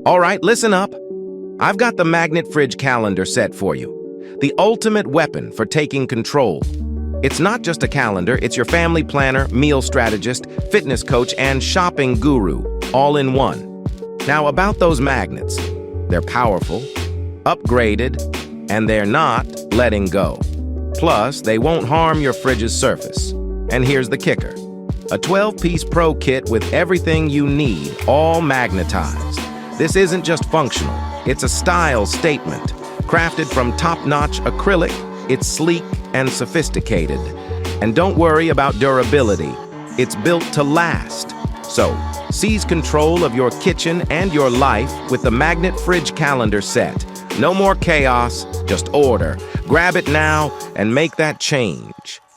All right, listen up. I've got the Magnet Fridge calendar set for you. The ultimate weapon for taking control. It's not just a calendar, it's your family planner, meal strategist, fitness coach, and shopping guru, all in one. Now, about those magnets. They're powerful, upgraded, and they're not letting go. Plus, they won't harm your fridge's surface. And here's the kicker. A 12-piece pro kit with everything you need, all magnetized. This isn't just functional, it's a style statement. Crafted from top-notch acrylic, it's sleek and sophisticated. And don't worry about durability, it's built to last. So, seize control of your kitchen and your life with the Magnet Fridge calendar set. No more chaos, just order. Grab it now and make that change.